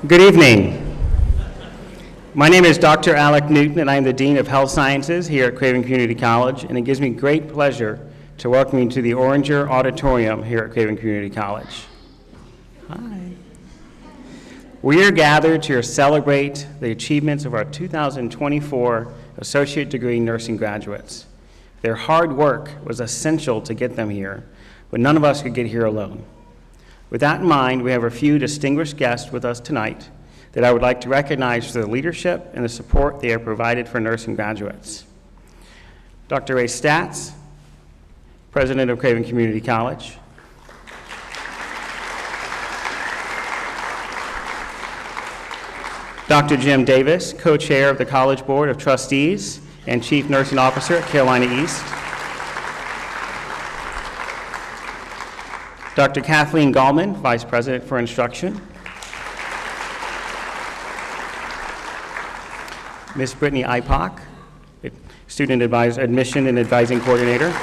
Good evening. My name is Dr. Alec Newton, and I am the Dean of Health Sciences here at Craven Community College, and it gives me great pleasure to welcome you to the Oranger Auditorium here at Craven Community College. Hi. We are gathered to celebrate the achievements of our 2024 Associate Degree Nursing graduates. Their hard work was essential to get them here, but none of us could get here alone. With that in mind, we have a few distinguished guests with us tonight that I would like to recognize for their leadership and the support they have provided for nursing graduates. Dr. Ray Statz, President of Craven Community College. Dr. Jim Davis, Co-Chair of the College Board of Trustees and Chief Nursing Officer at Carolina East. Dr. Kathleen Gallman, Vice President for Instruction. Ms. Brittany Ipock, Student Admission and Advising Coordinator. And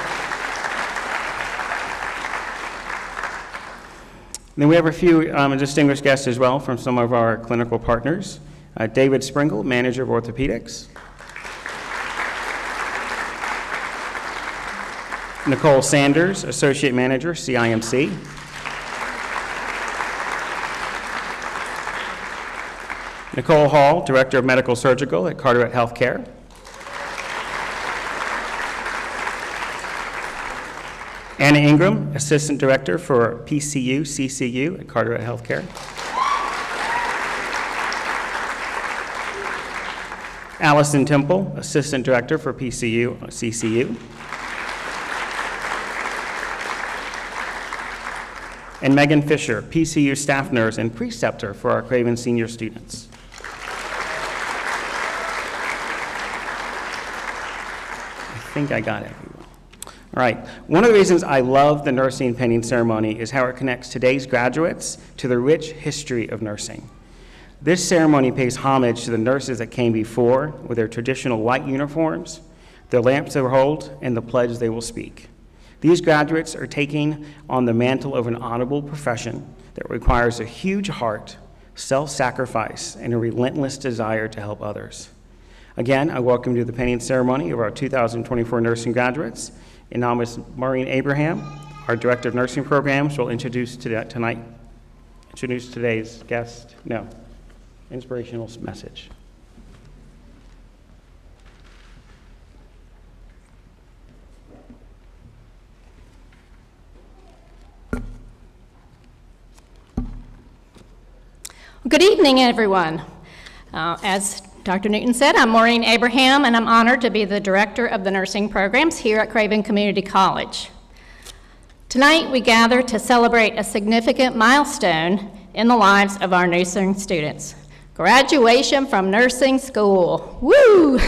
then we have a few distinguished guests as well from some of our clinical partners. David Springle, Manager of Orthopedics. Nicole Sanders, Associate Manager, CIMC. Nicole Hall, Director of Medical Surgical at Carteret Healthcare. Anna Ingram, Assistant Director for PCU, CCU at Carteret Healthcare. Allison Temple, Assistant Director for PCU, CCU. And Megan Fisher, PCU Staff Nurse and Preceptor for our Craven Senior students. I think I got everyone. All right, one of the reasons I love the nursing pinning ceremony is how it connects today's graduates to the rich history of nursing. This ceremony pays homage to the nurses that came before with their traditional white uniforms, their lamps they will hold, and the pledge they will speak. These graduates are taking on the mantle of an honorable profession that requires a huge heart, self-sacrifice, and a relentless desire to help others. Again, I welcome you to the pinning ceremony of our 2024 nursing graduates. And now Ms. Maureen Abraham, our Director of Nursing Programs, will introduce today's inspirational message. Good evening, everyone. As Dr. Newton said, I'm Maureen Abraham, and I'm honored to be the Director of the Nursing Programs here at Craven Community College. Tonight, we gather to celebrate a significant milestone in the lives of our nursing students. Graduation from nursing school. Woo!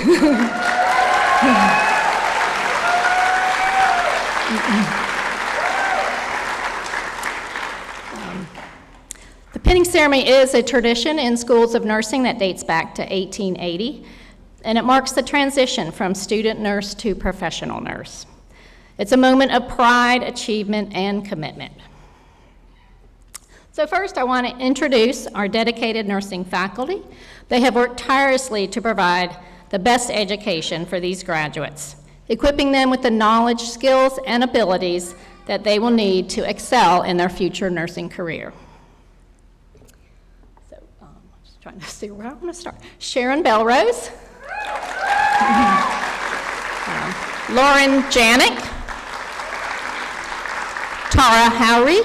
The pinning ceremony is a tradition in schools of nursing that dates back to 1880, and it marks the transition from student nurse to professional nurse. It's a moment of pride, achievement, and commitment. So first, I want to introduce our dedicated nursing faculty. They have worked tirelessly to provide the best education for these graduates, equipping them with the knowledge, skills, and abilities that they will need to excel in their future nursing career. Trying to see where I want to start. Sharon Belrose, Lauren Janik, Tara Howry,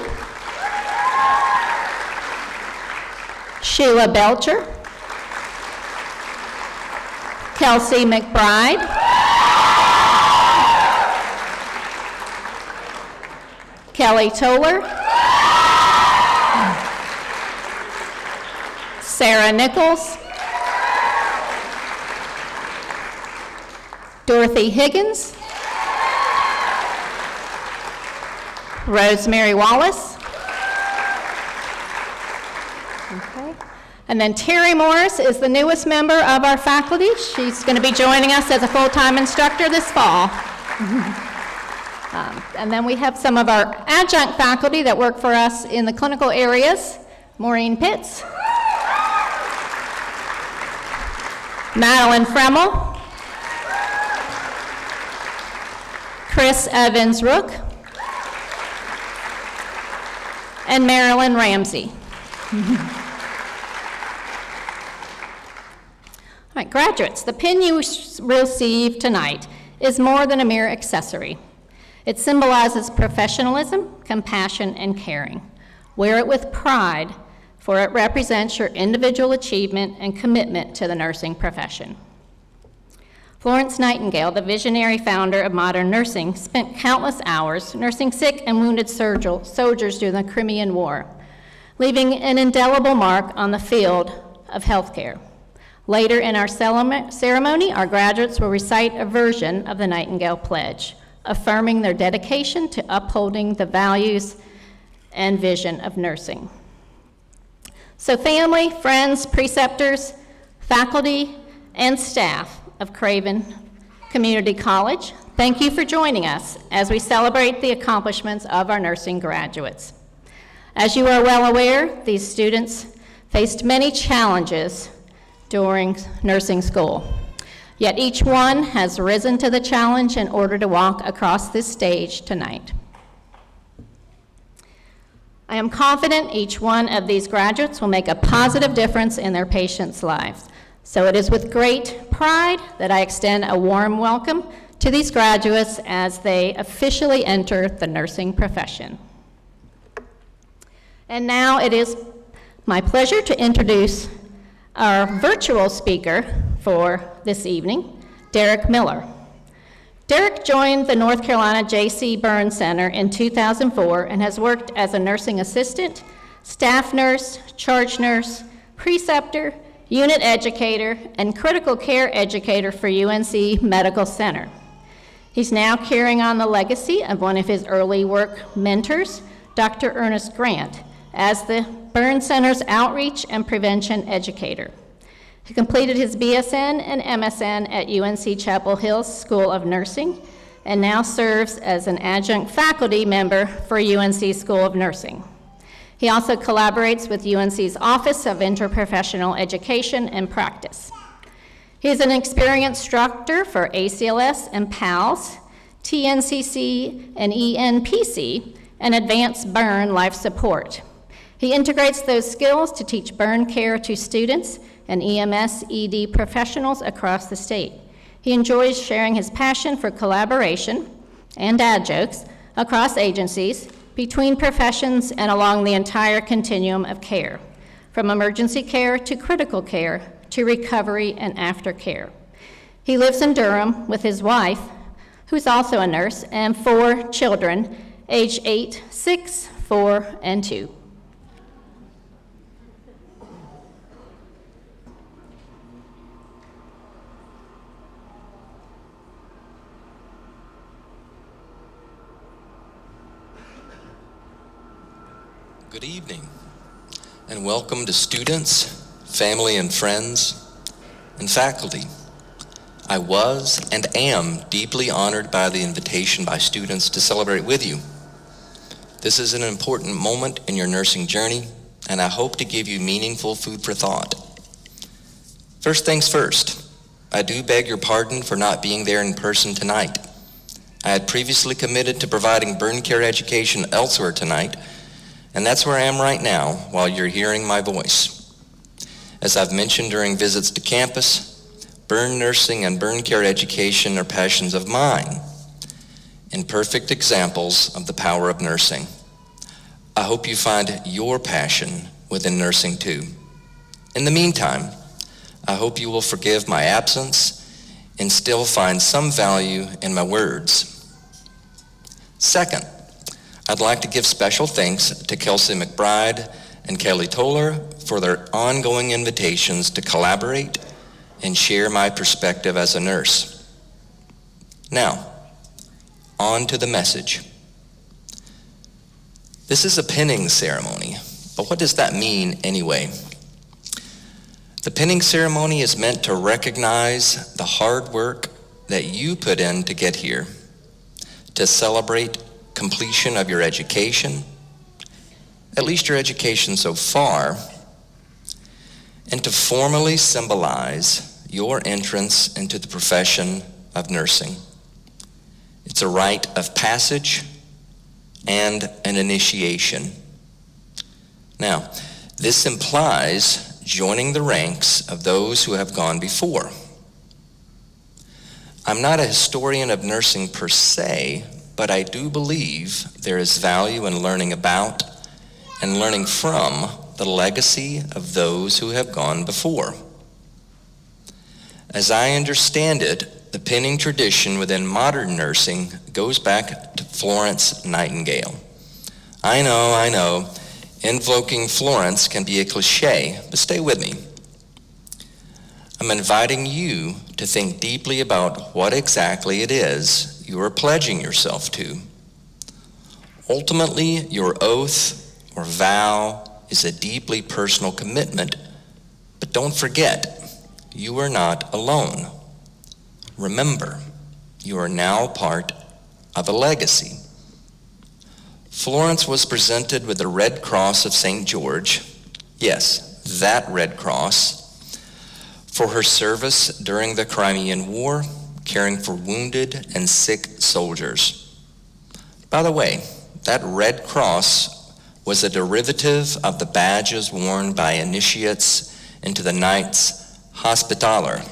Sheila Belcher, Kelsey McBride, Kelly Toller, Sarah Nichols, Dorothy Higgins, Rosemary Wallace, okay. And then Terry Morris is the newest member of our faculty. She's going to be joining us as a full-time instructor this fall. And then we have some of our adjunct faculty that work for us in the clinical areas. Maureen Pitts, Madeline Fremmel, Chris Evans Rook, and Marilyn Ramsey. All right, graduates, the pin you receive tonight is more than a mere accessory. It symbolizes professionalism, compassion, and caring. Wear it with pride, for it represents your individual achievement and commitment to the nursing profession. Florence Nightingale, the visionary founder of modern nursing, spent countless hours nursing sick and wounded soldiers during the Crimean War, leaving an indelible mark on the field of healthcare. Later in our ceremony, our graduates will recite a version of the Nightingale Pledge, affirming their dedication to upholding the values and vision of nursing. So family, friends, preceptors, faculty, and staff of Craven Community College, thank you for joining us as we celebrate the accomplishments of our nursing graduates. As you are well aware, these students faced many challenges during nursing school. Yet each one has risen to the challenge in order to walk across this stage tonight. I am confident each one of these graduates will make a positive difference in their patients' lives. So it is with great pride that I extend a warm welcome to these graduates as they officially enter the nursing profession. And now it is my pleasure to introduce our virtual speaker for this evening, Derek Miller. Derek joined the North Carolina J.C. Burn Center in 2004 and has worked as a nursing assistant, staff nurse, charge nurse, preceptor, unit educator, and critical care educator for UNC Medical Center. He's now carrying on the legacy of one of his early work mentors, Dr. Ernest Grant, as the Burn Center's outreach and prevention educator. He completed his BSN and MSN at UNC Chapel Hill School of Nursing and now serves as an adjunct faculty member for UNC School of Nursing. He also collaborates with UNC's Office of Interprofessional Education and Practice. He is an experienced instructor for ACLS and PALS, TNCC and ENPC, and Advanced Burn Life Support. He integrates those skills to teach burn care to students and EMS ED professionals across the state. He enjoys sharing his passion for collaboration and dad jokes across agencies, between professions, and along the entire continuum of care, from emergency care to critical care to recovery and aftercare. He lives in Durham with his wife, who's also a nurse, and 4 children, age 8, 6, 4, and 2. Good evening, and welcome to students, family and friends, and faculty. I was and am deeply honored by the invitation by students to celebrate with you. This is an important moment in your nursing journey, and I hope to give you meaningful food for thought. First things first, I do beg your pardon for not being there in person tonight. I had previously committed to providing burn care education elsewhere tonight, and that's where I am right now while you're hearing my voice. As I've mentioned during visits to campus, burn nursing and burn care education are passions of mine and perfect examples of the power of nursing. I hope you find your passion within nursing too. In the meantime, I hope you will forgive my absence and still find some value in my words. Second, I'd like to give special thanks to Kelsey McBride and Kelly Toller for their ongoing invitations to collaborate and share my perspective as a nurse. Now, on to the message. This is a pinning ceremony, but what does that mean anyway? The pinning ceremony is meant to recognize the hard work that you put in to get here, to celebrate completion of your education, at least your education so far, and to formally symbolize your entrance into the profession of nursing. It's a rite of passage and an initiation. Now, this implies joining the ranks of those who have gone before. I'm not a historian of nursing per se, but I do believe there is value in learning about and learning from the legacy of those who have gone before. As I understand it, the pinning tradition within modern nursing goes back to Florence Nightingale. I know, invoking Florence can be a cliche, but stay with me. I'm inviting you to think deeply about what exactly it is you are pledging yourself to. Ultimately, your oath or vow is a deeply personal commitment, but don't forget, you are not alone. Remember, you are now part of a legacy. Florence was presented with the Red Cross of St. George, yes, that Red Cross, for her service during the Crimean War, caring for wounded and sick soldiers. By the way, that Red Cross was a derivative of the badges worn by initiates into the Knights Hospitaller,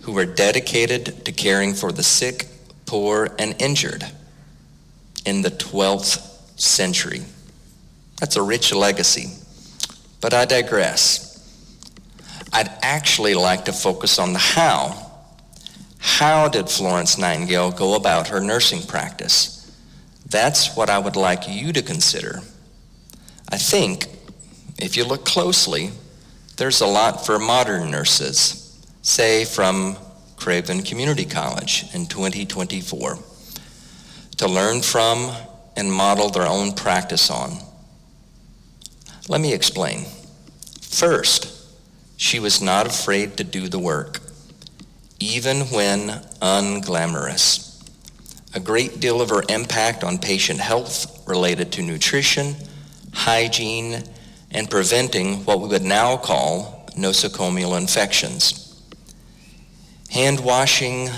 who were dedicated to caring for the sick, poor, and injured in the 12th century. That's a rich legacy, but I digress. I'd actually like to focus on the how. How did Florence Nightingale go about her nursing practice? That's what I would like you to consider. I think, if you look closely, there's a lot for modern nurses, say from Craven Community College in 2024, to learn from and model their own practice on. Let me explain. First, she was not afraid to do the work, even when unglamorous. A great deal of her impact on patient health related to nutrition, hygiene, and preventing what we would now call nosocomial infections. Hand washing,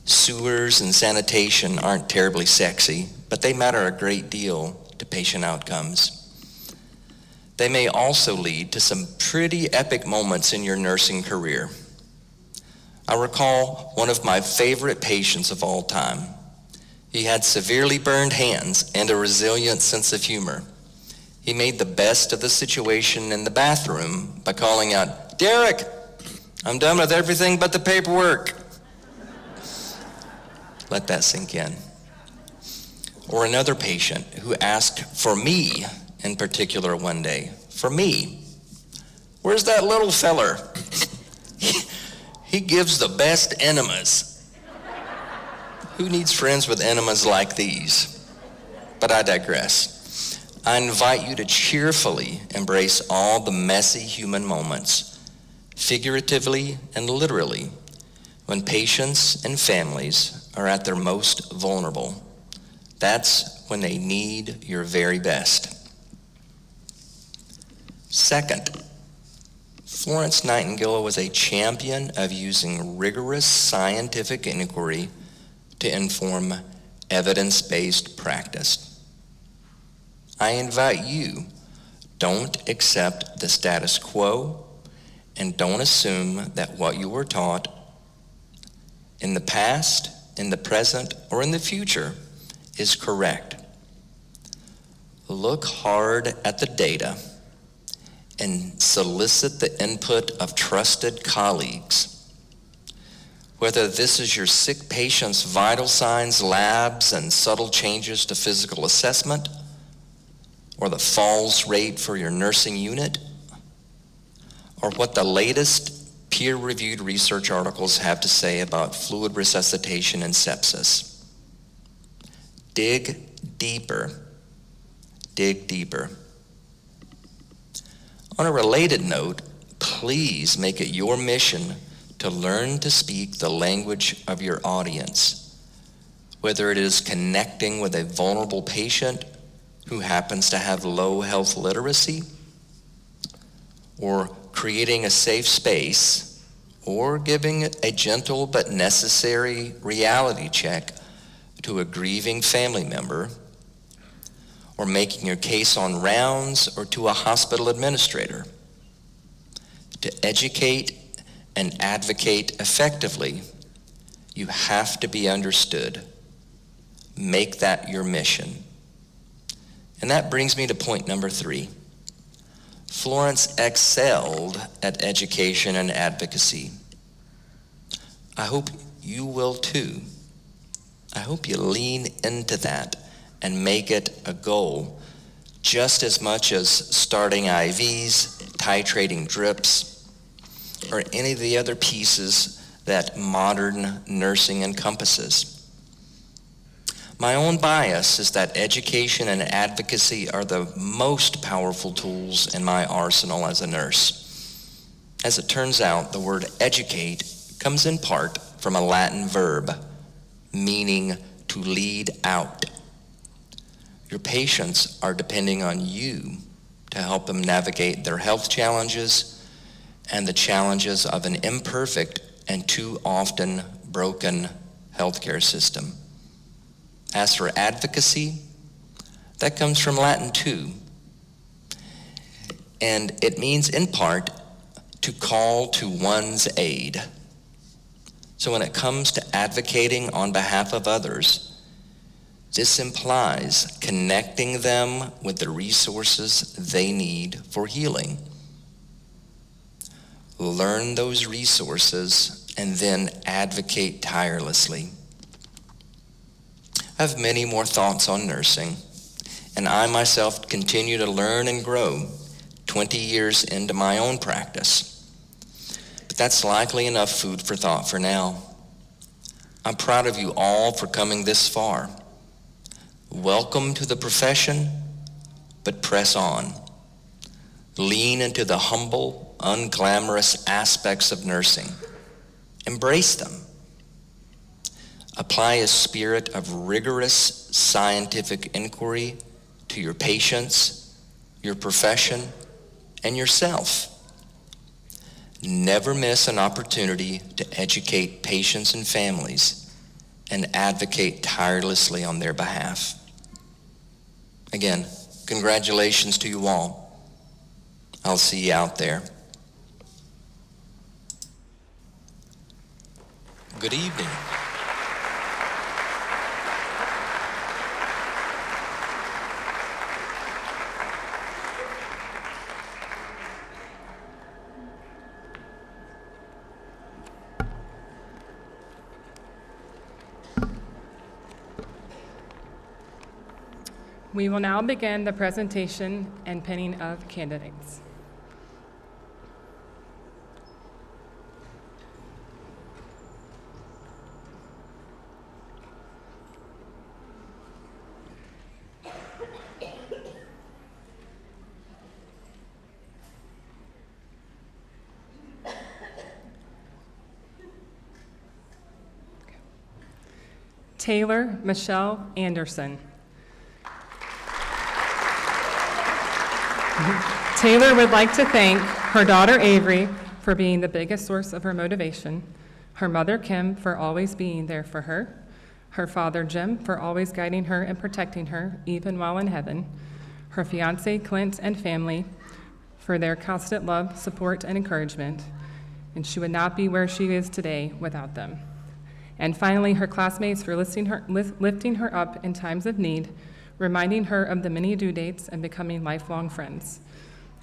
sewers, and sanitation aren't terribly sexy, but they matter a great deal to patient outcomes. They may also lead to some pretty epic moments in your nursing career. I recall one of my favorite patients of all time. He had severely burned hands and a resilient sense of humor. He made the best of the situation in the bathroom by calling out, "Derek, I'm done with everything but the paperwork." Let that sink in. Or another patient who asked for me in particular one day, "For me? Where's that little feller? He gives the best enemas." Who needs friends with enemas like these? But I digress. I invite you to cheerfully embrace all the messy human moments, figuratively and literally, when patients and families are at their most vulnerable. That's when they need your very best. Second, Florence Nightingale was a champion of using rigorous scientific inquiry to inform evidence-based practice. I invite you, don't accept the status quo and don't assume that what you were taught in the past, in the present, or in the future is correct. Look hard at the data and solicit the input of trusted colleagues. Whether this is your sick patient's vital signs, labs, and subtle changes to physical assessment, or the falls rate for your nursing unit, or what the latest peer-reviewed research articles have to say about fluid resuscitation and sepsis. Dig deeper. Dig deeper. On a related note, please make it your mission to learn to speak the language of your audience, whether it is connecting with a vulnerable patient who happens to have low health literacy, or creating a safe space or giving a gentle but necessary reality check to a grieving family member, or making your case on rounds or to a hospital administrator. To educate and advocate effectively, you have to be understood. Make that your mission. And that brings me to point number 3. Florence excelled at education and advocacy. I hope you will too. I hope you lean into that and make it a goal, just as much as starting IVs, titrating drips, or any of the other pieces that modern nursing encompasses. My own bias is that education and advocacy are the most powerful tools in my arsenal as a nurse. As it turns out, the word educate comes in part from a Latin verb, meaning to lead out. Your patients are depending on you to help them navigate their health challenges and the challenges of an imperfect and too often broken healthcare system. As for advocacy, that comes from Latin too, and it means in part to call to one's aid. So when it comes to advocating on behalf of others, this implies connecting them with the resources they need for healing. Learn those resources and then advocate tirelessly. I have many more thoughts on nursing, and I myself continue to learn and grow 20 years into my own practice. But that's likely enough food for thought for now. I'm proud of you all for coming this far. Welcome to the profession, but press on. Lean into the humble, unglamorous aspects of nursing. Embrace them. Apply a spirit of rigorous scientific inquiry to your patients, your profession, and yourself. Never miss an opportunity to educate patients and families and advocate tirelessly on their behalf. Again, congratulations to you all. I'll see you out there. Good evening. We will now begin the presentation and pinning of candidates. Taylor Michelle Anderson. Taylor would like to thank her daughter Avery for being the biggest source of her motivation, her mother Kim for always being there for her, her father Jim for always guiding her and protecting her even while in heaven, her fiance Clint and family for their constant love, support, and encouragement, and she would not be where she is today without them. And finally, her classmates for lifting her up in times of need, reminding her of the many due dates and becoming lifelong friends.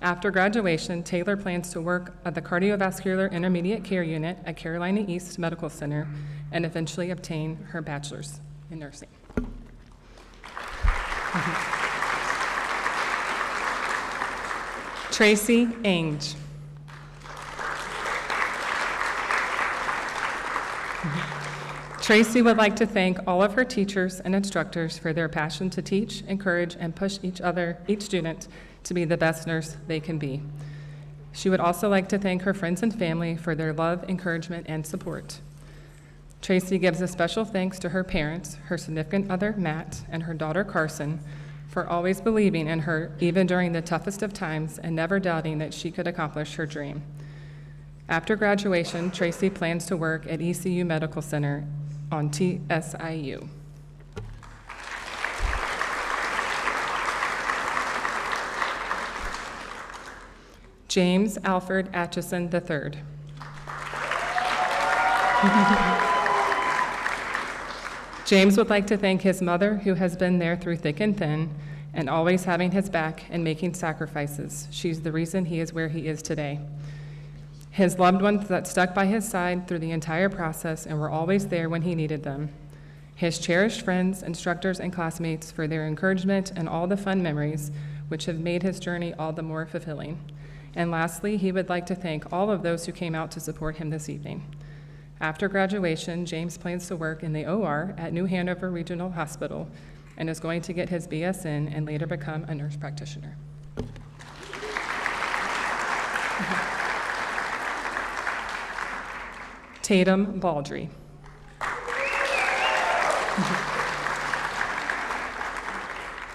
After graduation, Taylor plans to work at the Cardiovascular Intermediate Care Unit at Carolina East Medical Center and eventually obtain her bachelor's in nursing. Tracy Ainge. Tracy would like to thank all of her teachers and instructors for their passion to teach, encourage, and push each student to be the best nurse they can be. She would also like to thank her friends and family for their love, encouragement, and support. Tracy gives a special thanks to her parents, her significant other, Matt, and her daughter, Carson, for always believing in her even during the toughest of times and never doubting that she could accomplish her dream. After graduation, Tracy plans to work at ECU Medical Center on TSIU. James Alfred Atchison III. James would like to thank his mother, who has been there through thick and thin, and always having his back and making sacrifices. She's the reason he is where he is today. His loved ones that stuck by his side through the entire process and were always there when he needed them. His cherished friends, instructors, and classmates for their encouragement and all the fun memories, which have made his journey all the more fulfilling. And lastly, he would like to thank all of those who came out to support him this evening. After graduation, James plans to work in the OR at New Hanover Regional Hospital and is going to get his BSN and later become a nurse practitioner. Tatum Baldry.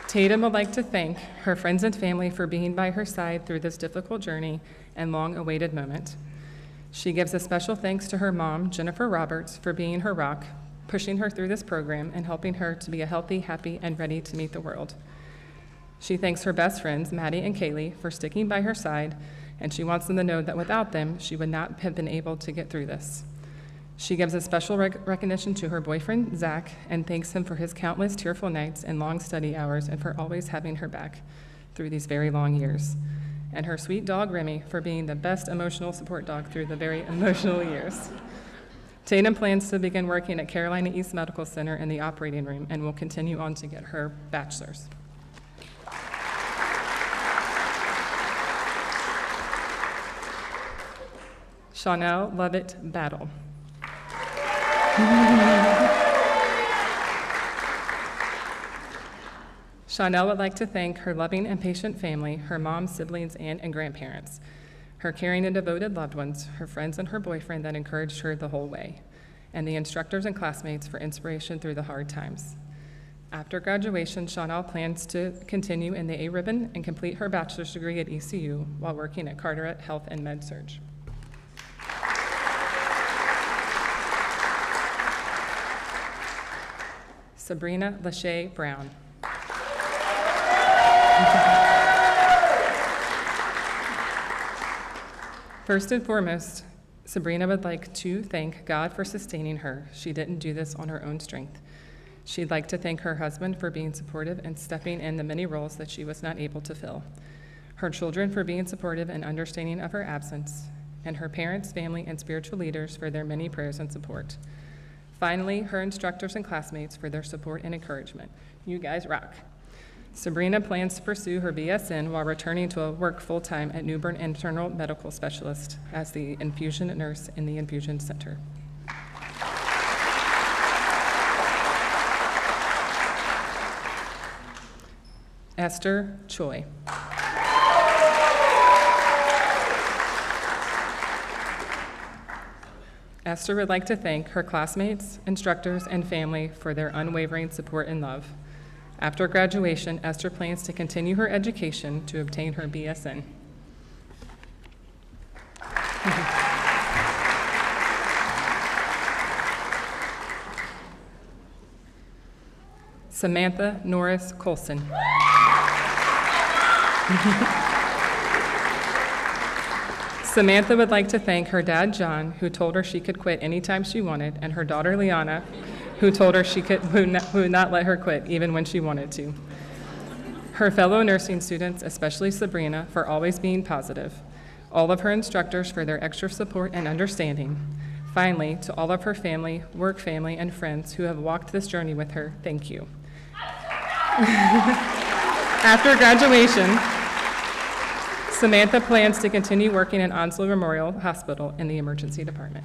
Tatum would like to thank her friends and family for being by her side through this difficult journey and long-awaited moment. She gives a special thanks to her mom, Jennifer Roberts, for being her rock, pushing her through this program and helping her to be a healthy, happy, and ready to meet the world. She thanks her best friends, Maddie and Kaylee, for sticking by her side, and she wants them to know that without them, she would not have been able to get through this. She gives a special recognition to her boyfriend, Zach, and thanks him for his countless tearful nights and long study hours and for always having her back through these very long years. And her sweet dog, Remy, for being the best emotional support dog through the very emotional years. Tatum plans to begin working at Carolina East Medical Center in the operating room and will continue on to get her bachelor's. Chanel Lovett Battle. Chanel would like to thank her loving and patient family, her mom, siblings, aunt, and grandparents, her caring and devoted loved ones, her friends, and her boyfriend that encouraged her the whole way, and the instructors and classmates for inspiration through the hard times. After graduation, Chanel plans to continue in the A-Ribbon and complete her bachelor's degree at ECU while working at Carteret Health and Med Surg. Sabrina Lachey Brown. First and foremost, Sabrina would like to thank God for sustaining her. She didn't do this on her own strength. She'd like to thank her husband for being supportive and stepping in the many roles that she was not able to fill, her children for being supportive and understanding of her absence, and her parents, family, and spiritual leaders for their many prayers and support. Finally, her instructors and classmates for their support and encouragement. You guys rock. Sabrina plans to pursue her BSN while returning to work full-time at Newbern Internal Medical Specialist as the infusion nurse in the infusion center. Esther Choi. Esther would like to thank her classmates, instructors, and family for their unwavering support and love. After graduation, Esther plans to continue her education to obtain her BSN. Samantha Norris Colson. Samantha would like to thank her dad, John, who told her she could quit anytime she wanted, and her daughter, Liana, who told her who would not let her quit even when she wanted to. Her fellow nursing students, especially Sabrina, for always being positive. All of her instructors for their extra support and understanding. Finally, to all of her family, work family, and friends who have walked this journey with her, thank you. After graduation, Samantha plans to continue working at Onslow Memorial Hospital in the emergency department.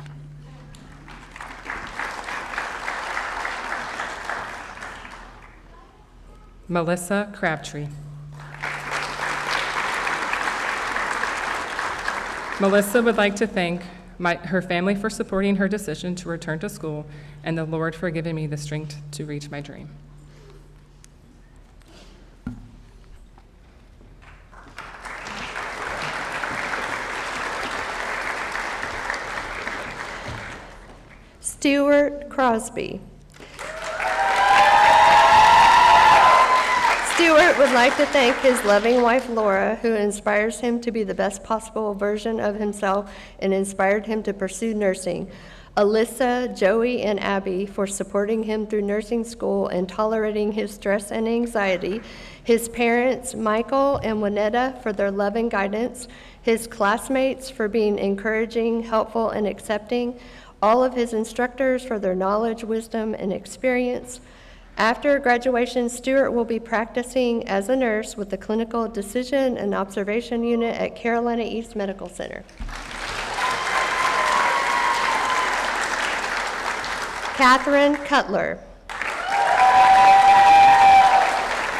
Melissa Crabtree. Melissa would like to thank her family for supporting her decision to return to school and the Lord for giving me the strength to reach my dream. Stuart Crosby. Stuart would like to thank his loving wife, Laura, who inspires him to be the best possible version of himself and inspired him to pursue nursing. Alyssa, Joey, and Abby for supporting him through nursing school and tolerating his stress and anxiety. His parents, Michael and Winetta, for their love and guidance. His classmates for being encouraging, helpful, and accepting. All of his instructors for their knowledge, wisdom, and experience. After graduation, Stuart will be practicing as a nurse with the Clinical Decision and Observation Unit at Carolina East Medical Center. Catherine Cutler.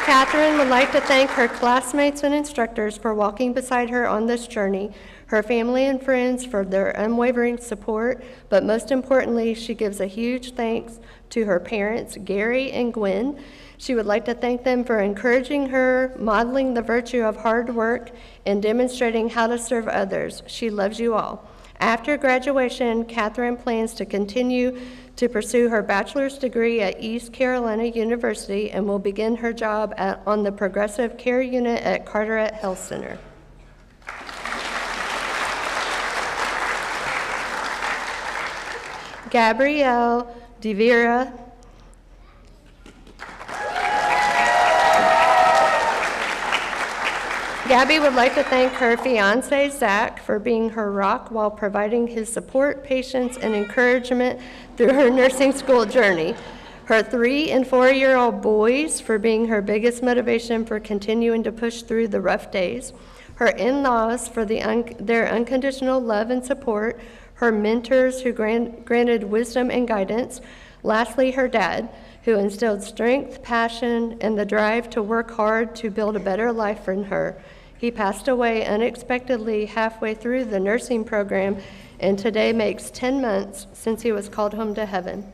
Catherine would like to thank her classmates and instructors for walking beside her on this journey, her family and friends for their unwavering support, but most importantly, she gives a huge thanks to her parents, Gary and Gwen. She would like to thank them for encouraging her, modeling the virtue of hard work, and demonstrating how to serve others. She loves you all. After graduation, Catherine plans to continue to pursue her bachelor's degree at East Carolina University and will begin her job on the Progressive Care Unit at Carteret Health Center. Gabrielle DeVera. Gabby would like to thank her fiance, Zach, for being her rock while providing his support, patience, and encouragement through her nursing school journey. Her 3- and 4-year-old boys for being her biggest motivation for continuing to push through the rough days. Her in-laws for their unconditional love and support. Her mentors who granted wisdom and guidance. Lastly, her dad, who instilled strength, passion, and the drive to work hard to build a better life for her. He passed away unexpectedly halfway through the nursing program, and today makes 10 months since he was called home to heaven.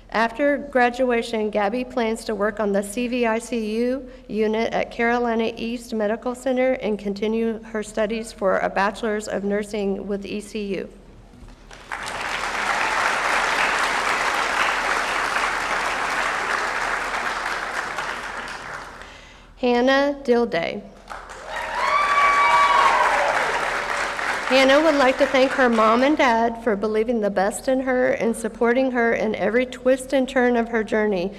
After graduation, Gabby plans to work on the CVICU unit at Carolina East Medical Center and continue her studies for a bachelor's of nursing with ECU. Hannah Dilday. Hannah would like to thank her mom and dad for believing the best in her and supporting her in every twist and turn of her journey.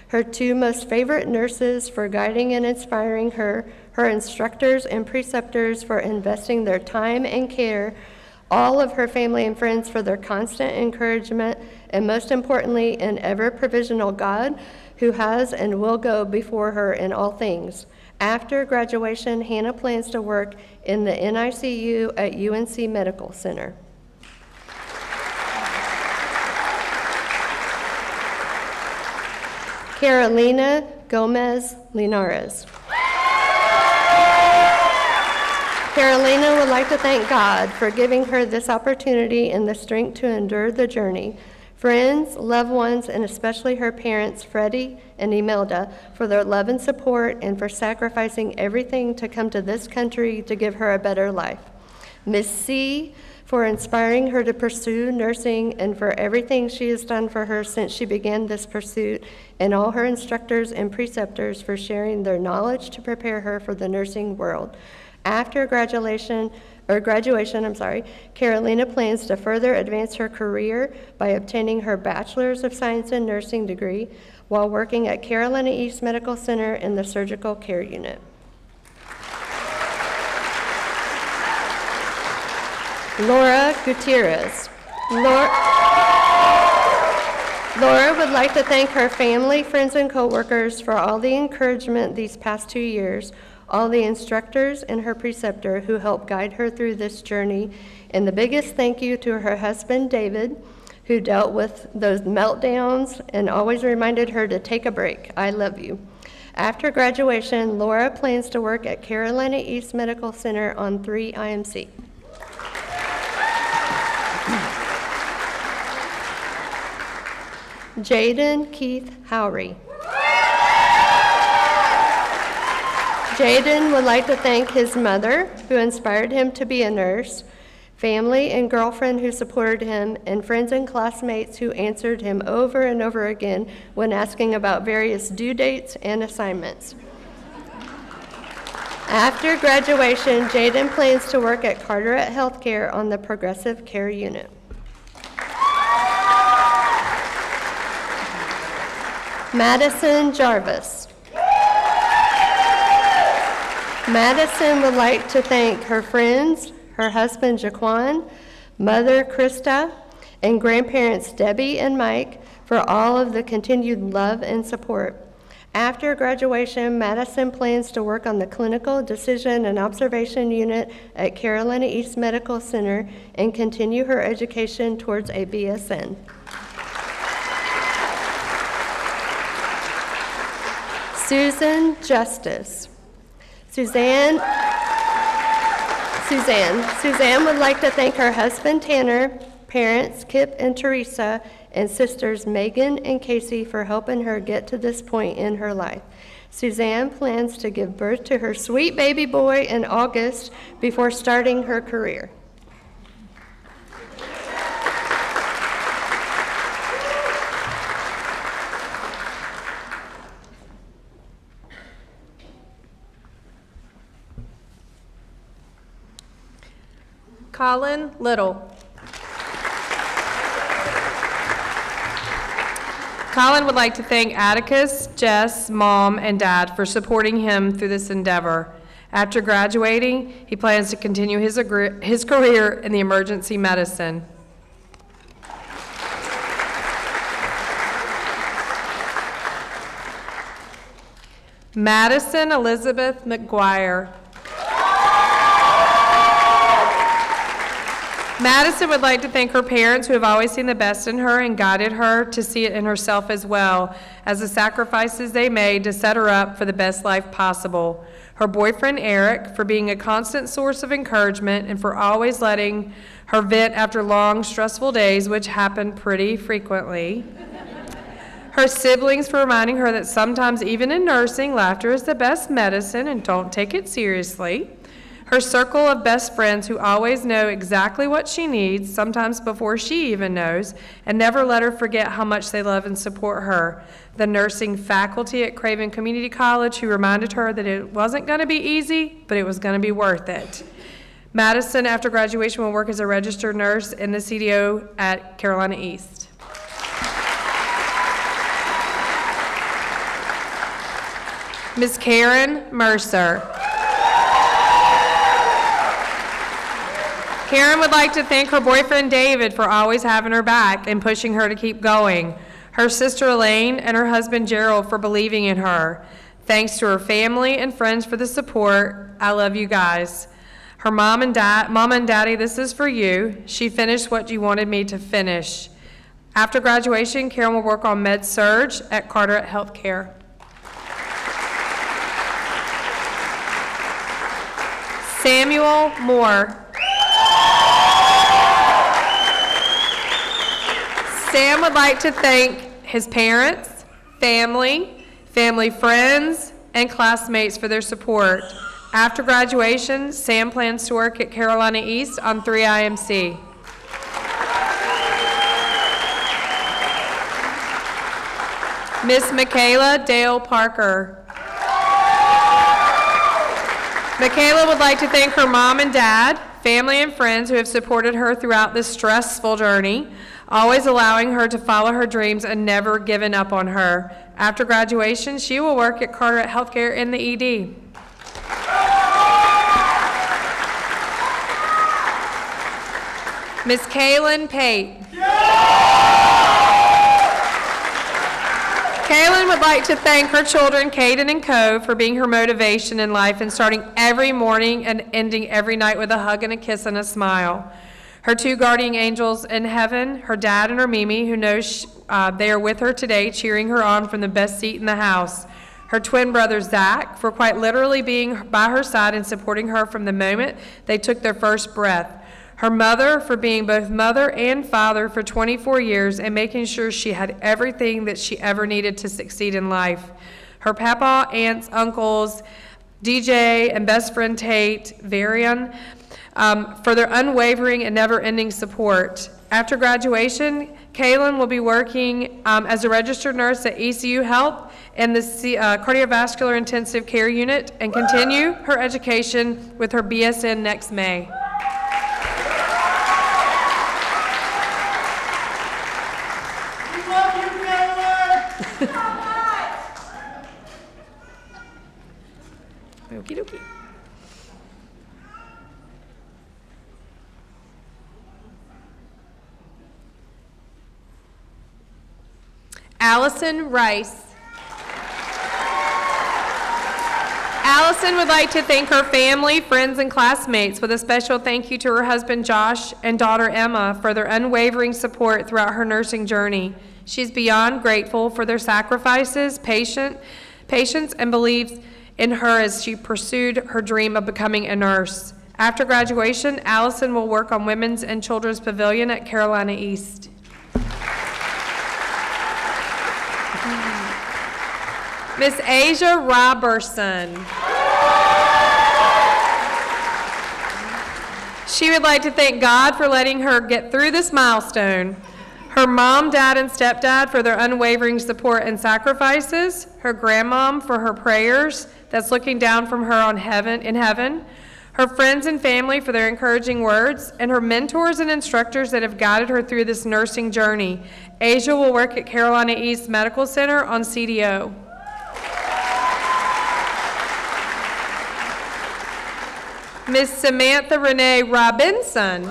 Her 2 most favorite nurses for guiding and inspiring her, her instructors and preceptors for investing their time and care, all of her family and friends for their constant encouragement, and most importantly, an ever-provisional God who has and will go before her in all things. After graduation, Hannah plans to work in the NICU at UNC Medical Center. Carolina Gomez Linares. Carolina would like to thank God for giving her this opportunity and the strength to endure the journey. Friends, loved ones, and especially her parents, Freddie and Imelda, for their love and support and for sacrificing everything to come to this country to give her a better life. Miss C, for inspiring her to pursue nursing and for everything she has done for her since she began this pursuit, and all her instructors and preceptors for sharing their knowledge to prepare her for the nursing world. After graduation, Carolina plans to further advance her career by obtaining her Bachelor's of Science in Nursing degree while working at Carolina East Medical Center in the Surgical Care Unit. Laura Gutierrez. Laura would like to thank her family, friends, and coworkers for all the encouragement these past 2 years, all the instructors and her preceptor who helped guide her through this journey, and the biggest thank you to her husband, David, who dealt with those meltdowns and always reminded her to take a break. I love you. After graduation, Laura plans to work at Carolina East Medical Center on 3 IMC. Jaden Keith Howry. Jaden would like to thank his mother, who inspired him to be a nurse, family and girlfriend who supported him, and friends and classmates who answered him over and over again when asking about various due dates and assignments. After graduation, Jaden plans to work at Carteret Healthcare on the Progressive Care Unit. Madison Jarvis. Madison would like to thank her friends, her husband Jaquan, mother Krista, and grandparents Debbie and Mike for all of the continued love and support. After graduation, Madison plans to work on the Clinical Decision and Observation Unit at Carolina East Medical Center and continue her education towards a BSN. Susan Justice. Suzanne would like to thank her husband Tanner, parents Kip and Teresa, and sisters Megan and Casey for helping her get to this point in her life. Suzanne plans to give birth to her sweet baby boy in August before starting her career. Colin Little. Colin would like to thank Atticus, Jess, Mom, and Dad for supporting him through this endeavor. After graduating, he plans to continue his career in the emergency medicine. Madison Elizabeth McGuire. Madison would like to thank her parents who have always seen the best in her and guided her to see it in herself as well as the sacrifices they made to set her up for the best life possible. Her boyfriend Eric for being a constant source of encouragement and for always letting her vent after long, stressful days, which happen pretty frequently. Her siblings for reminding her that sometimes even in nursing, laughter is the best medicine and don't take it seriously. Her circle of best friends who always know exactly what she needs, sometimes before she even knows, and never let her forget how much they love and support her. The nursing faculty at Craven Community College who reminded her that it wasn't going to be easy, but it was going to be worth it. Madison, after graduation, will work as a registered nurse in the CDO at Carolina East. Ms. Karen Mercer. Karen would like to thank her boyfriend David for always having her back and pushing her to keep going. Her sister Elaine and her husband Gerald for believing in her. Thanks to her family and friends for the support. I love you guys. Her mom and daddy, this is for you. She finished what you wanted me to finish. After graduation, Karen will work on med-surg at Carteret Healthcare. Samuel Moore. Sam would like to thank his parents, family, friends, and classmates for their support. After graduation, Sam plans to work at Carolina East on 3 IMC. Miss Michaela Dale Parker. Michaela would like to thank her mom and dad, family and friends who have supported her throughout this stressful journey, always allowing her to follow her dreams and never giving up on her. After graduation, she will work at Carteret Healthcare in the ED. Miss Kaylin Pate. Kaylin would like to thank her children, Caden and Co, for being her motivation in life and starting every morning and ending every night with a hug and a kiss and a smile. Her two guardian angels in heaven, her dad and her Mimi, who knows they are with her today, cheering her on from the best seat in the house. Her twin brother, Zach, for quite literally being by her side and supporting her from the moment they took their first breath. Her mother, for being both mother and father for 24 years and making sure she had everything that she ever needed to succeed in life. Her papa, aunts, uncles, DJ, and best friend Tate, Varian, for their unwavering and never-ending support. After graduation, Kaylin will be working as a registered nurse at ECU Health in the cardiovascular intensive care unit and continue her education with her BSN next May. We love you, Kaylin! Okie dokie. Allison Rice. Allison would like to thank her family, friends, and classmates with a special thank you to her husband Josh and daughter Emma for their unwavering support throughout her nursing journey. She's beyond grateful for their sacrifices, patience, and believes in her as she pursued her dream of becoming a nurse. After graduation, Allison will work on Women's and Children's Pavilion at Carolina East. Miss Asia Robertson. She would like to thank God for letting her get through this milestone. Her mom, dad, and stepdad for their unwavering support and sacrifices. Her grandmom for her prayers that's looking down from her in heaven. Her friends and family for their encouraging words, and her mentors and instructors that have guided her through this nursing journey. Asia will work at Carolina East Medical Center on CDO. Miss Samantha Renee Robinson.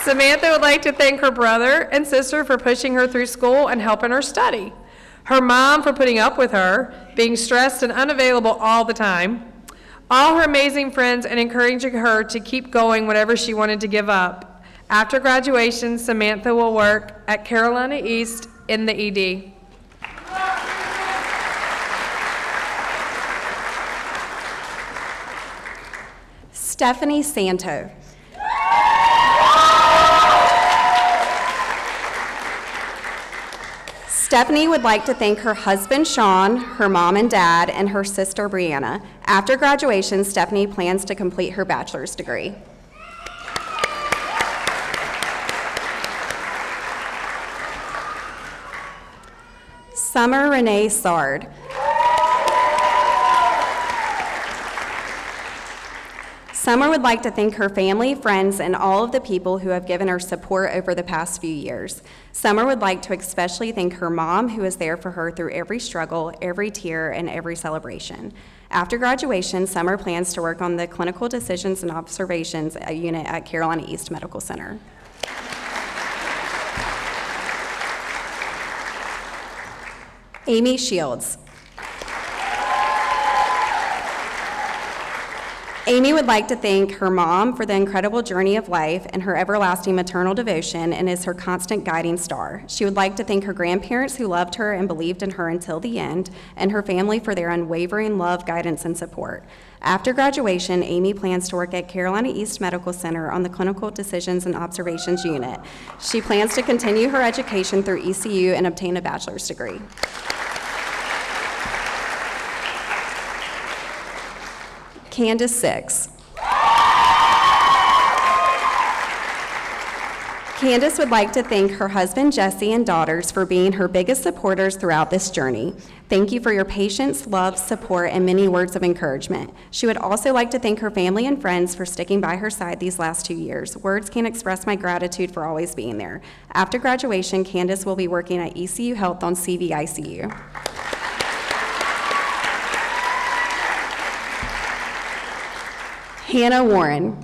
Samantha would like to thank her brother and sister for pushing her through school and helping her study. Her mom for putting up with her, being stressed and unavailable all the time. All her amazing friends and encouraging her to keep going whenever she wanted to give up. After graduation, Samantha will work at Carolina East in the ED. Stephanie Santo. Stephanie would like to thank her husband, Sean, her mom and dad, and her sister, Brianna. After graduation, Stephanie plans to complete her bachelor's degree. Summer Renee Sard. Summer would like to thank her family, friends, and all of the people who have given her support over the past few years. Summer would like to especially thank her mom, who was there for her through every struggle, every tear, and every celebration. After graduation, Summer plans to work on the Clinical Decisions and Observations unit at Carolina East Medical Center. Amy Shields. Amy would like to thank her mom for the incredible journey of life and her everlasting maternal devotion, and is her constant guiding star. She would like to thank her grandparents who loved her and believed in her until the end, and her family for their unwavering love, guidance, and support. After graduation, Amy plans to work at Carolina East Medical Center on the Clinical Decisions and Observations unit. She plans to continue her education through ECU and obtain a bachelor's degree. Candace Six. Candace would like to thank her husband, Jesse, and daughters for being her biggest supporters throughout this journey. Thank you for your patience, love, support, and many words of encouragement. She would also like to thank her family and friends for sticking by her side these last 2 years. Words can't express my gratitude for always being there. After graduation, Candace will be working at ECU Health on CVICU. Hannah Warren.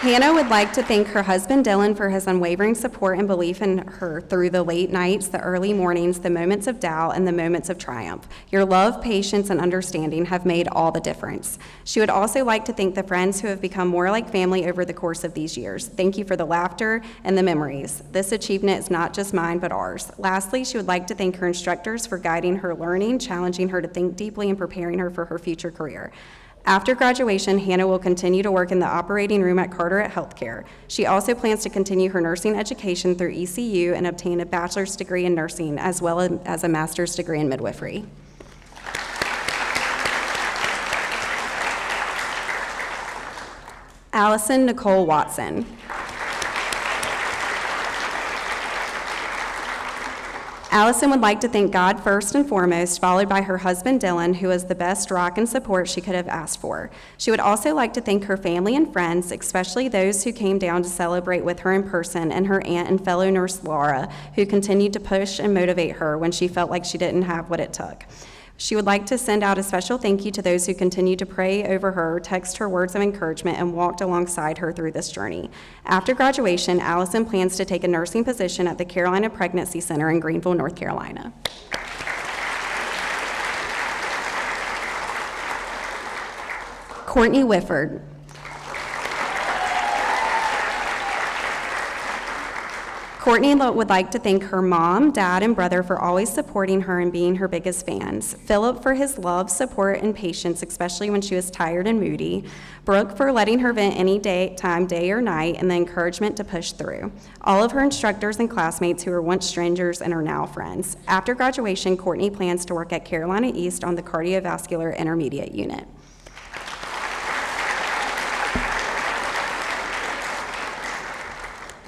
Hannah would like to thank her husband, Dylan, for his unwavering support and belief in her through the late nights, the early mornings, the moments of doubt, and the moments of triumph. Your love, patience, and understanding have made all the difference. She would also like to thank the friends who have become more like family over the course of these years. Thank you for the laughter and the memories. This achievement is not just mine, but ours. Lastly, she would like to thank her instructors for guiding her learning, challenging her to think deeply, and preparing her for her future career. After graduation, Hannah will continue to work in the operating room at Carteret Healthcare. She also plans to continue her nursing education through ECU and obtain a bachelor's degree in nursing as well as a master's degree in midwifery. Allison Nicole Watson. Allison would like to thank God first and foremost, followed by her husband Dylan, who is the best rock and support she could have asked for. She would also like to thank her family and friends, especially those who came down to celebrate with her in person, and her aunt and fellow nurse Laura, who continued to push and motivate her when she felt like she didn't have what it took. She would like to send out a special thank you to those who continued to pray over her, text her words of encouragement, and walked alongside her through this journey. After graduation, Allison plans to take a nursing position at the Carolina Pregnancy Center in Greenville, North Carolina. Courtney Whifford. Courtney would like to thank her mom, dad, and brother for always supporting her and being her biggest fans. Philip for his love, support, and patience, especially when she was tired and moody. Brooke for letting her vent any time, day or night, and the encouragement to push through. All of her instructors and classmates who were once strangers and are now friends. After graduation, Courtney plans to work at Carolina East on the cardiovascular intermediate unit.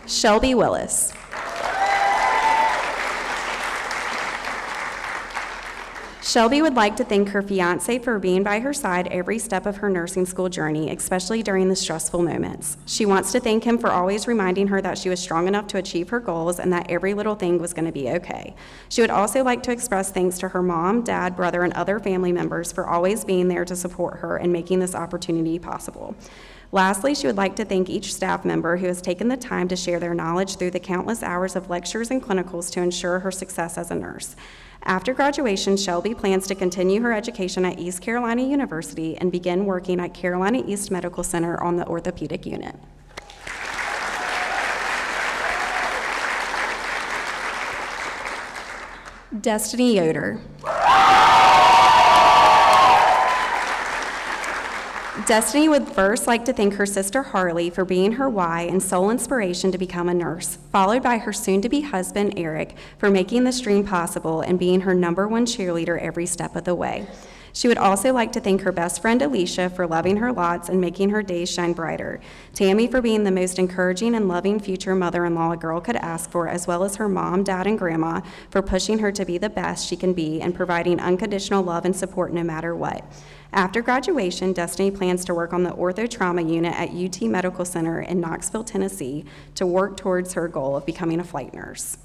Shelby Willis. Shelby would like to thank her fiancé for being by her side every step of her nursing school journey, especially during the stressful moments. She wants to thank him for always reminding her that she was strong enough to achieve her goals and that every little thing was going to be okay. She would also like to express thanks to her mom, dad, brother, and other family members for always being there to support her and making this opportunity possible. Lastly, she would like to thank each staff member who has taken the time to share their knowledge through the countless hours of lectures and clinicals to ensure her success as a nurse. After graduation, Shelby plans to continue her education at East Carolina University and begin working at Carolina East Medical Center on the orthopedic unit. Destiny Yoder. Destiny would first like to thank her sister Harley for being her why and sole inspiration to become a nurse, followed by her soon-to-be husband Eric for making this dream possible and being her #1 cheerleader every step of the way. She would also like to thank her best friend Alicia for loving her lots and making her days shine brighter, Tammy for being the most encouraging and loving future mother-in-law a girl could ask for, as well as her mom, dad, and grandma for pushing her to be the best she can be and providing unconditional love and support no matter what. After graduation, Destiny plans to work on the ortho trauma unit at UT Medical Center in Knoxville, Tennessee, to work towards her goal of becoming a flight nurse.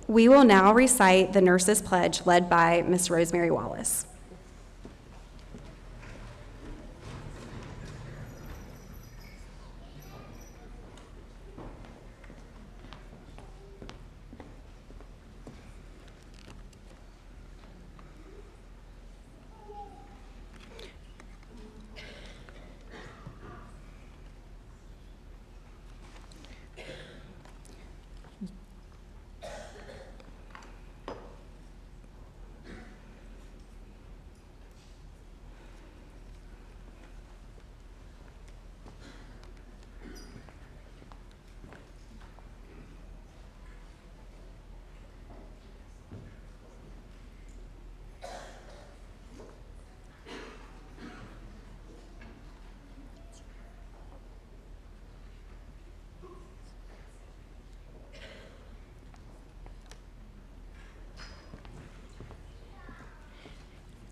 We will now recite the Nurses Pledge led by Ms. Rosemary Wallace.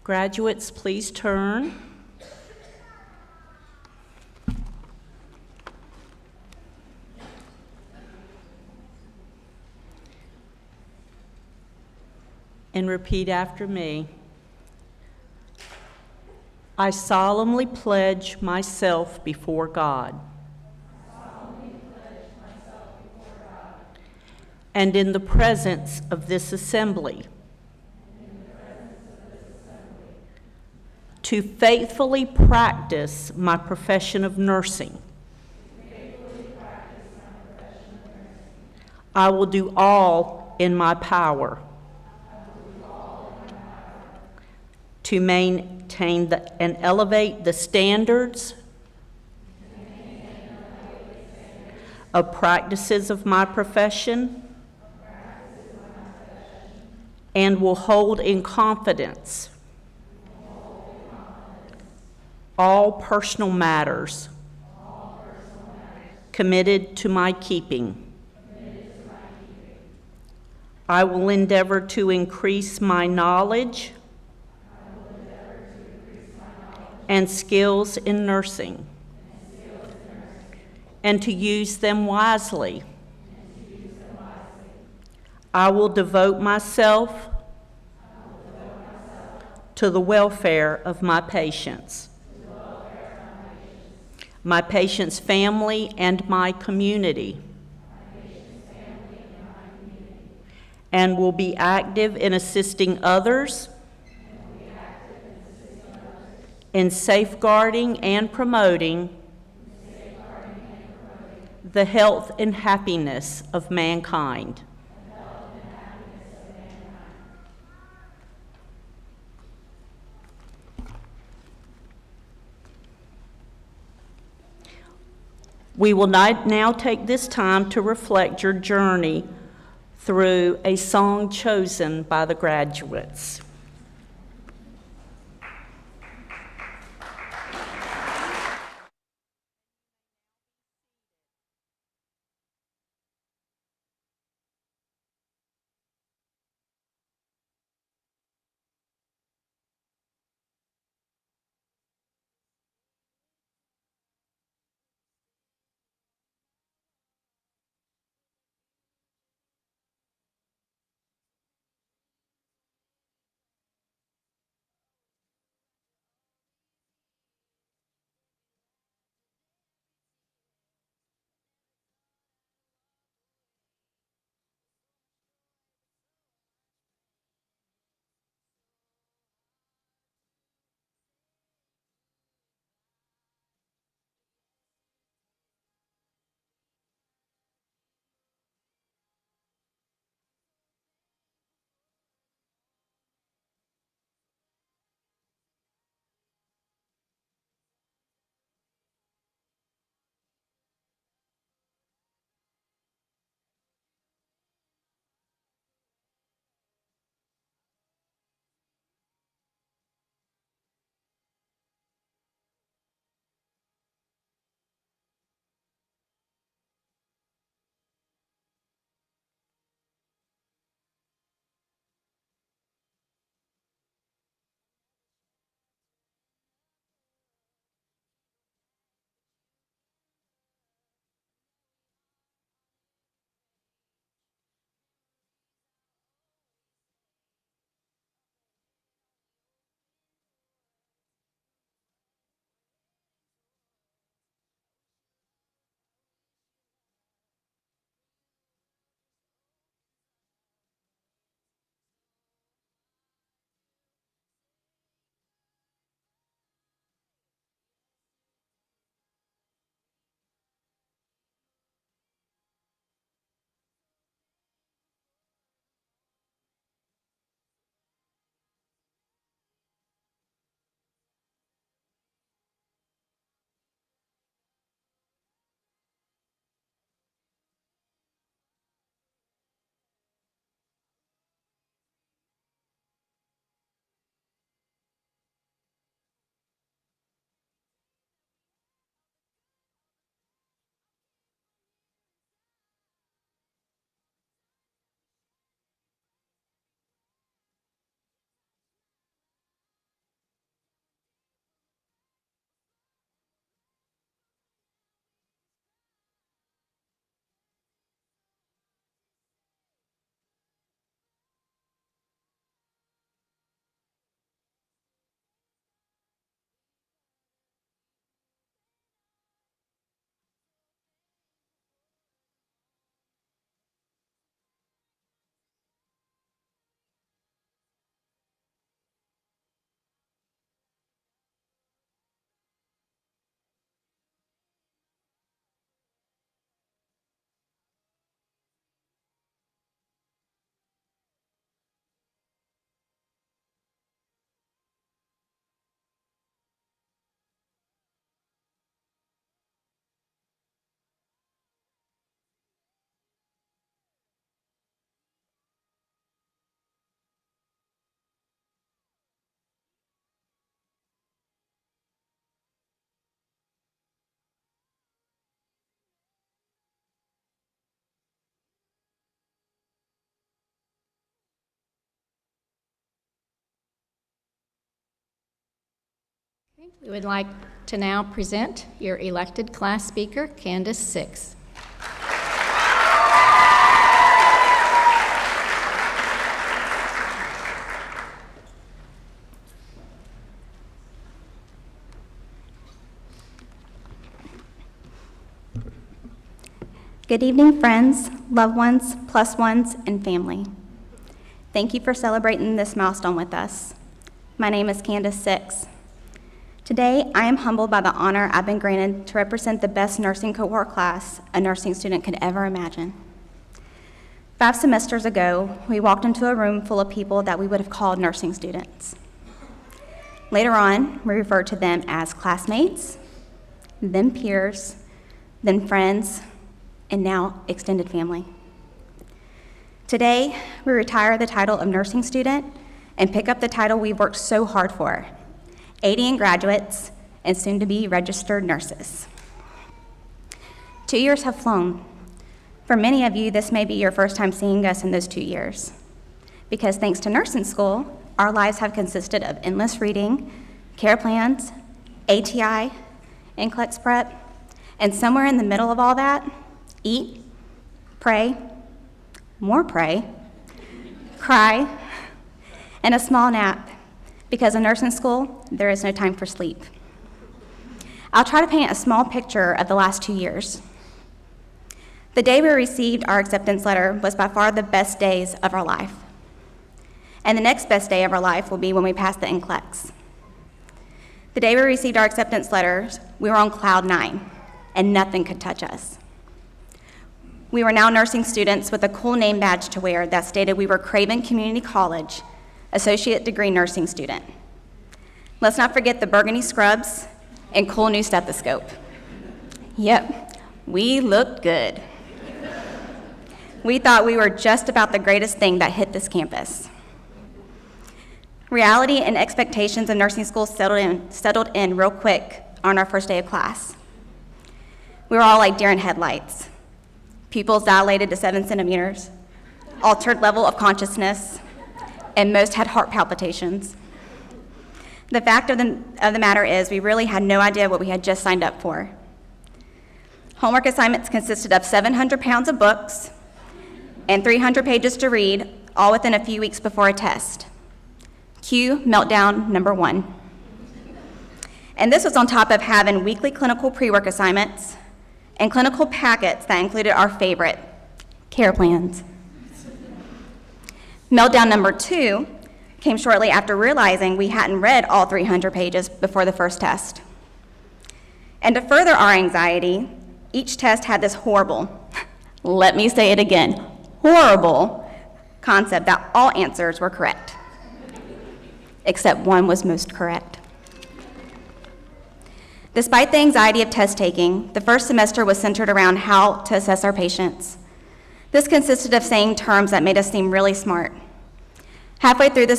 Graduates, please turn. And repeat after me. I solemnly pledge myself before God. And in the presence of this assembly, to faithfully practice my profession of nursing. I will do all in my power to maintain and elevate the standards of practices of my profession, and will hold in confidence all personal matters committed to my keeping. I will endeavor to increase my knowledge and skills in nursing, and to use them wisely. I will devote myself to the welfare of my patients, my patients' family, and my community, and will be active in assisting others in safeguarding and promoting the health and happiness of mankind. We will now take this time to reflect your journey through a song chosen by the graduates. We would like to now present your elected class speaker, Candace Six. Good evening, friends, loved ones, plus ones, and family. Thank you for celebrating this milestone with us. My name is Candace Six. Today, I am humbled by the honor I've been granted to represent the best nursing cohort class a nursing student could ever imagine. 5 semesters ago, we walked into a room full of people that we would have called nursing students. Later on, we referred to them as classmates, then peers, then friends, and now extended family. Today, we retire the title of nursing student and pick up the title we've worked so hard for, ADN graduates and soon to be registered nurses. 2 years have flown. For many of you, this may be your first time seeing us in those 2 years, because thanks to nursing school, our lives have consisted of endless reading, care plans, ATI, NCLEX prep, and somewhere in the middle of all that, eat, pray, more pray, cry, and a small nap, because in nursing school, there is no time for sleep. I'll try to paint a small picture of the last 2 years. The day we received our acceptance letter was by far the best days of our life. And the next best day of our life will be when we pass the NCLEX. The day we received our acceptance letters, we were on cloud 9, and nothing could touch us. We were now nursing students with a cool name badge to wear that stated we were Craven Community College, associate degree nursing student. Let's not forget the burgundy scrubs and cool new stethoscope. Yep, we looked good. We thought we were just about the greatest thing that hit this campus. Reality and expectations of nursing school settled in real quick on our first day of class. We were all like deer in headlights. Pupils dilated to 7 centimeters, altered level of consciousness, and most had heart palpitations. The fact of the matter is we really had no idea what we had just signed up for. Homework assignments consisted of 700 pounds of books and 300 pages to read, all within a few weeks before a test. Cue meltdown number 1. And this was on top of having weekly clinical pre-work assignments and clinical packets that included our favorite, care plans. Meltdown number 2 came shortly after realizing we hadn't read all 300 pages before the first test. And to further our anxiety, each test had this horrible, let me say it again, horrible concept that all answers were correct, except one was most correct. Despite the anxiety of test taking, the first semester was centered around how to assess our patients. This consisted of saying terms that made us seem really smart. Halfway through the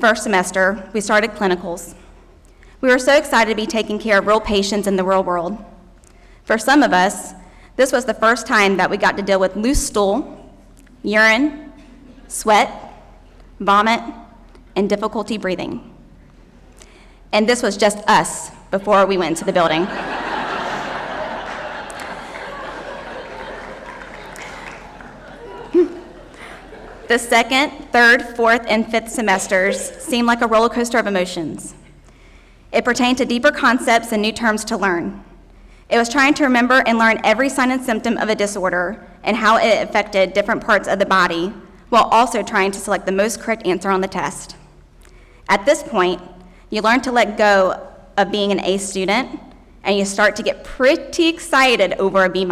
first semester, we started clinicals. We were so excited to be taking care of real patients in the real world. For some of us, this was the first time that we got to deal with loose stool, urine, sweat, vomit, and difficulty breathing. And this was just us before we went into the building. The second, third, fourth, and fifth semesters seemed like a roller coaster of emotions. It pertained to deeper concepts and new terms to learn. It was trying to remember and learn every sign and symptom of a disorder and how it affected different parts of the body, while also trying to select the most correct answer on the test. At this point, you learn to let go of being an A student, and you start to get pretty excited over a B-.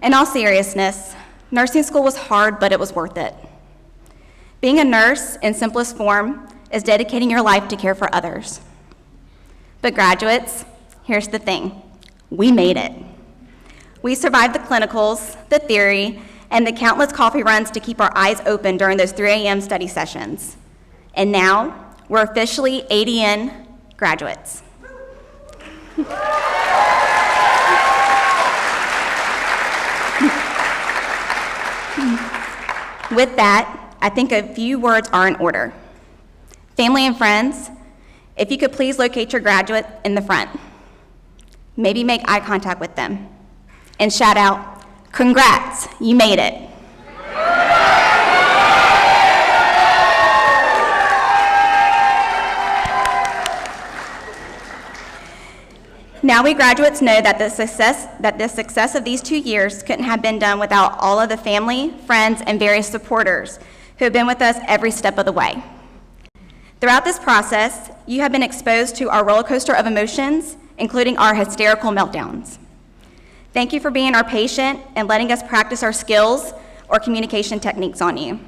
In all seriousness, nursing school was hard, but it was worth it. Being a nurse, in simplest form, is dedicating your life to care for others. But graduates, here's the thing, we made it. We survived the clinicals, the theory, and the countless coffee runs to keep our eyes open during those 3 a.m. study sessions. And now, we're officially ADN graduates. With that, I think a few words are in order. Family and friends, If you could please locate your graduate in the front. Maybe make eye contact with them and shout out, "Congrats, you made it." Now we graduates know that the success of these 2 years couldn't have been done without all of the family, friends, and various supporters who have been with us every step of the way. Throughout this process, you have been exposed to our roller coaster of emotions, including our hysterical meltdowns. Thank you for being our patient and letting us practice our skills or communication techniques on you.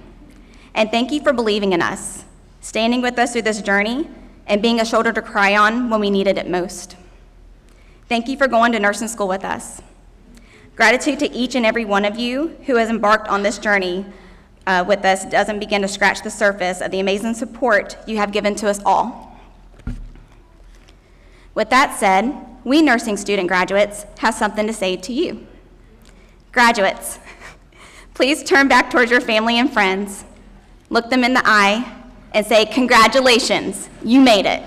And thank you for believing in us, standing with us through this journey, and being a shoulder to cry on when we needed it most. Thank you for going to nursing school with us. Gratitude to each and every one of you who has embarked on this journey with us doesn't begin to scratch the surface of the amazing support you have given to us all. With that said, we nursing student graduates have something to say to you. Graduates, please turn back towards your family and friends, look them in the eye, and say, "Congratulations, you made it."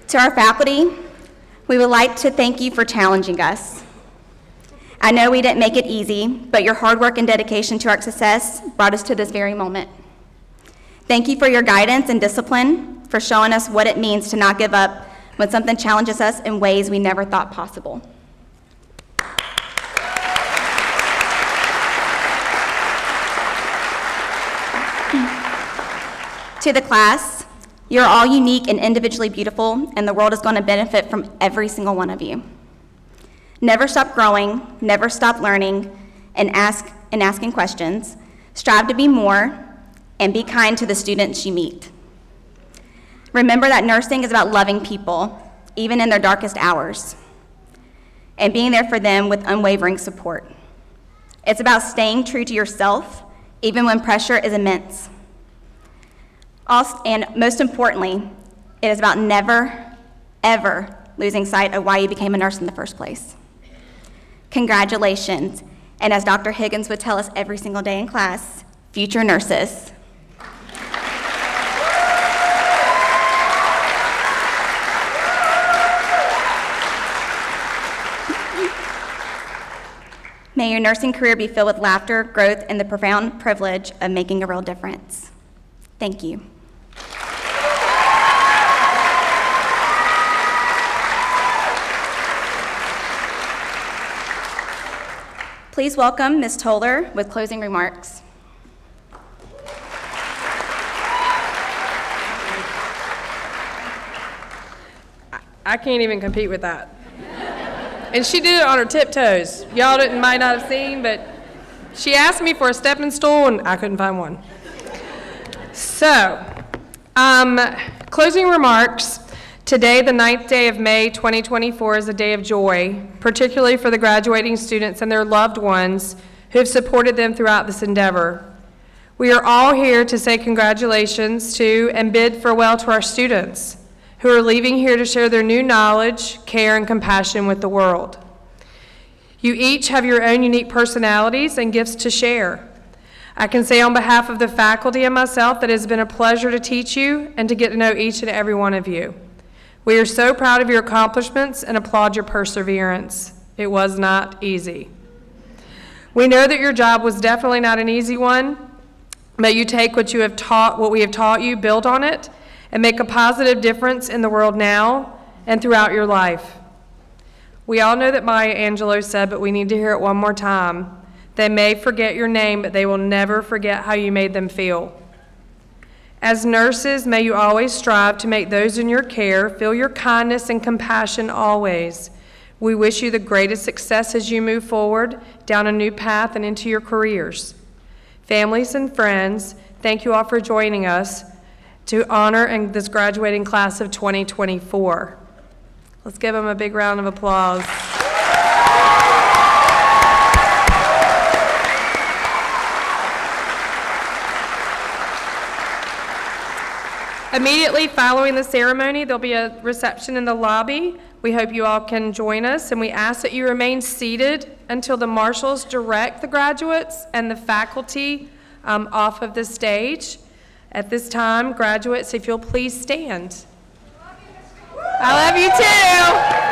To our faculty, we would like to thank you for challenging us. I know we didn't make it easy, but your hard work and dedication to our success brought us to this very moment. Thank you for your guidance and discipline, for showing us what it means to not give up when something challenges us in ways we never thought possible. To the class, you're all unique and individually beautiful, and the world is going to benefit from every single one of you. Never stop growing, never stop learning, and asking questions. Strive to be more, and be kind to the students you meet. Remember that nursing is about loving people, even in their darkest hours, and being there for them with unwavering support. It's about staying true to yourself, even when pressure is immense. Also, and most importantly, it is about never, ever losing sight of why you became a nurse in the first place. Congratulations, and as Dr. Higgins would tell us every single day in class, future nurses. May your nursing career be filled with laughter, growth, and the profound privilege of making a real difference. Thank you. Please welcome Ms. Toller with closing remarks. I can't even compete with that. And she did it on her tiptoes. Y'all might not have seen, but she asked me for a stepping stool, and I couldn't find one. So, closing remarks. Today, the 9th day of May 2024, is a day of joy, particularly for the graduating students and their loved ones who have supported them throughout this endeavor. We are all here to say congratulations to and bid farewell to our students who are leaving here to share their new knowledge, care, and compassion with the world. You each have your own unique personalities and gifts to share. I can say on behalf of the faculty and myself that it has been a pleasure to teach you and to get to know each and every one of you. We are so proud of your accomplishments and applaud your perseverance. It was not easy. We know that your job was definitely not an easy one, but you take what we have taught you, build on it, and make a positive difference in the world now and throughout your life. We all know that Maya Angelou said, but we need to hear it one more time. They may forget your name, but they will never forget how you made them feel. As nurses, may you always strive to make those in your care feel your kindness and compassion always. We wish you the greatest success as you move forward down a new path and into your careers. Families and friends, thank you all for joining us to honor this graduating class of 2024. Let's give them a big round of applause. Immediately following the ceremony, there'll be a reception in the lobby. We hope you all can join us, and we ask that you remain seated until the marshals direct the graduates and the faculty off of the stage. At this time, graduates, if you'll please stand. I love you too.